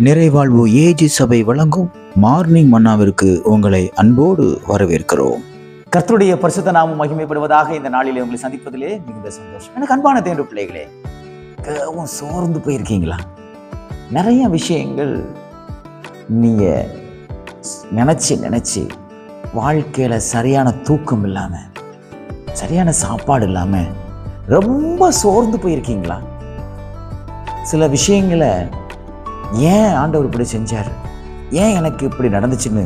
நிறைவாழ்வு AG சபை வழங்கும் morning மன்னாவிற்கு உங்களை அன்போடு வரவேற்கிறோம். கர்த்தருடைய பரிசுத்த நாமம் மகிமைப்படுவதாக. இந்த நாளிலே உங்களை சந்திப்பதிலே மிகுந்த சந்தோஷம். எனக்கு அன்பான தேவனுடைய பிள்ளைகளே, மிகவும் சோர்ந்து போயிருக்கீங்களா? நிறைய விஷயங்கள் நீங்க நினைச்சு வாழ்க்கையில சரியான தூக்கம் இல்லாம, சரியான சாப்பாடு இல்லாம ரொம்ப சோர்ந்து போயிருக்கீங்களா? சில விஷயங்களை ஏன் ஆண்டவர் இப்படி செஞ்சார், ஏன் எனக்கு இப்படி நடந்துச்சுன்னு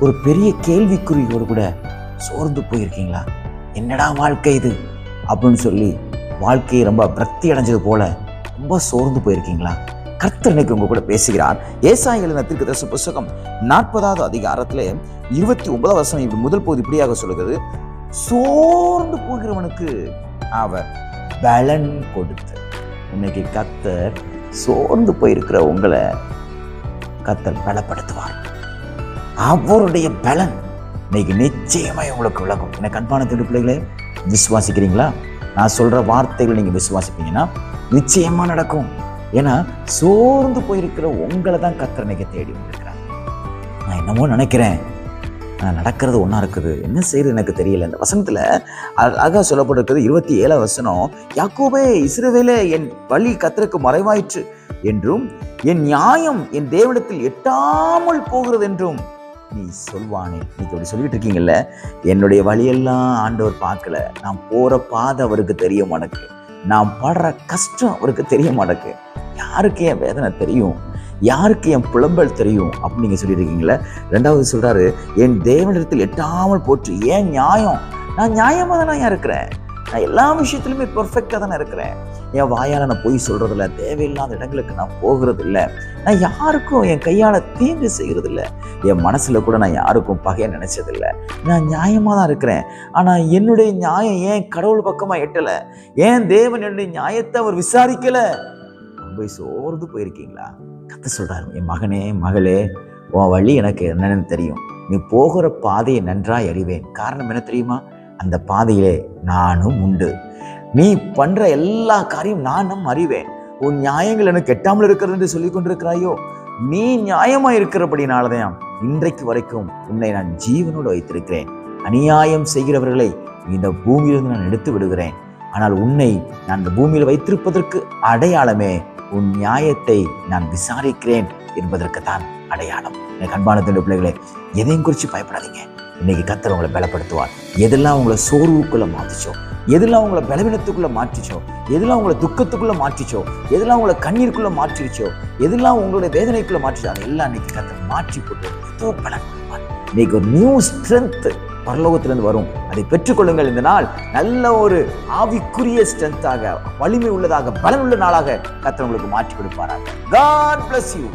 ஒரு பெரிய கேள்விக்குறியோடு கூட சோர்ந்து போயிருக்கீங்களா? என்னடா வாழ்க்கை இது அப்படின்னு சொல்லி வாழ்க்கையை ரொம்ப விரக்தி அடைஞ்சது போல ரொம்ப சோர்ந்து போயிருக்கீங்களா? கர்த்தர் இன்னைக்கு உங்க கூட பேசுகிறார். ஏசாயா எழுதின தீர்க்கதரிசி புத்தகம் 40வது அதிகாரத்திலே 29வது வசனம் இப்படி முதல் பகுதி இப்படியாக சொல்லுகிறது: சோர்ந்து போகிறவனுக்கு அவர் பலன் கொடுத்து. இன்னைக்கு கர்த்தர் சோர்ந்து போயிருக்கிற உங்களை கர்த்தர் பலப்படுத்துவார். அவருடைய பலன் இன்னைக்கு நிச்சயமாய் உங்களுக்கு விளக்கும். எனக்கு அன்பான தேவனுடைய பிள்ளைகளே, விசுவாசிக்கிறீங்களா? நான் சொல்ற வார்த்தைகள் நீங்க விசுவாசிப்பீங்கன்னா நிச்சயமா நடக்கும். ஏன்னா சோர்ந்து போயிருக்கிற உங்களை தான் கர்த்தர் இன்னைக்கு தேடி வந்திருக்கிறார். நான் என்னமோ நினைக்கிறேன், நடக்கிறது ஒன்றா இருக்குது, என்ன செய்யறது எனக்கு தெரியல. இந்த வசனத்தில் அழகாக சொல்லப்பட்டிருக்கிறது 27வது வசனம்: யாக்கோபே, இஸ்ரவேலே, என் வழி கர்த்தருக்கு மறைவாயிற்று என்றும் என் நியாயம் என் தேவனிடத்தில் எட்டாமல் போகிறது என்றும் நீ சொல்வானே. நீங்க அப்படி சொல்லிட்டு இருக்கீங்கல்ல, என்னுடைய வழியெல்லாம் ஆண்டவர் பார்க்கல, நான் போற பாதை அவருக்கு தெரிய மாட்டேக்கு, நான் படுற கஷ்டம் அவருக்கு தெரிய மாட்டேக்கு, யாருக்கு என் வேதனை தெரியும், யாருக்கு என் புலம்பல் தெரியும் அப்படின்னு நீங்க சொல்லிட்டு இருக்கீங்களே. ரெண்டாவது சொல்றாரு, என் தேவனிடத்தில் எட்டாமல் போற்று. ஏன் நியாயம்? நான் நியாயமா தானே இருக்கிறேன், நான் எல்லா விஷயத்திலுமே பெர்ஃபெக்டா தானே இருக்கிறேன். என் வாயால நான் போய் சொல்றது இல்லை, தேவையில்லாத இடங்களுக்கு நான் போகிறது இல்லை, நான் யாருக்கும் என் கையால தீங்கு செய்கிறது இல்லை, என் மனசுல கூட நான் யாருக்கும் பகைய நினைச்சதில்லை, நான் நியாயமா தான் இருக்கிறேன். ஆனா என்னுடைய நியாயம் ஏன் கடவுள் பக்கமா எட்டல, ஏன் தேவன் என்னுடைய நியாயத்தை அவர் விசாரிக்கல? போய் சோர்ந்து போயிருக்கீங்களா? கர்த்தர் சொல்றாரு, என் மகனே, மகளே, உன் வழி எனக்கு என்னன்னு தெரியும், நீ போகிற பாதையை நன்றாய் அறிவேன். காரணம் என்ன தெரியுமா? அந்த பாதையிலே நானும் உண்டு. நீ பண்ற எல்லா காரியம் நானும் அறிவேன். உன் நியாயங்கள் எனக்கு எட்டாமல் இருக்கிறது என்று சொல்லி கொண்டிருக்கிறாயோ, நீ நியாயமா இருக்கிறபடினாலதான் இன்றைக்கு வரைக்கும் உன்னை நான் ஜீவனோடு வைத்திருக்கிறேன். அநியாயம் செய்கிறவர்களை இந்த பூமியிலிருந்து நான் எடுத்து விடுகிறேன். ஆனால் உன்னை நான் இந்த பூமியில் வைத்திருப்பதற்கு அடையாளமே உன் நியாயத்தை நான் விசாரிக்கிறேன் என்பதற்கு தான் அடையாளம். எனக்கு அன்பான தேவனுடைய பிள்ளைகளே, எதையும் குறித்து பயப்படாதீங்க. இன்னைக்கு கர்த்தர் உங்களை பலப்படுத்துவார். எதெல்லாம் உங்களை சோர்வுக்குள்ள மாற்றிச்சோ, எதெல்லாம் உங்களை பலவீனத்துக்குள்ள மாற்றிச்சோ, எதெல்லாம் உங்களை துக்கத்துக்குள்ள மாற்றிச்சோ, எதெல்லாம் உங்களை கண்ணீருக்குள்ள மாற்றிச்சோ, எதெல்லாம் உங்களுடைய வேதனைக்குள்ள மாற்றிச்சோ, அதெல்லாம் இன்னைக்கு கர்த்தர் மாற்றி போட்டு ஏதோ பலன் கொடுப்பார். இன்னைக்கு ஒரு நியூ ஸ்ட்ரென்த் பரலோகத்திலிருந்து வரும். அதை பெற்றுக்கொள்ளுங்கள். இந்த நாள் நல்ல ஒரு ஆவிக்குரிய ஸ்ட்ரென்த்தாக, வலிமை உள்ளதாக, பலன் உள்ள நாளாக கர்த்தர் உங்களுக்கு மாற்றி கொடுப்பாராக. God bless you.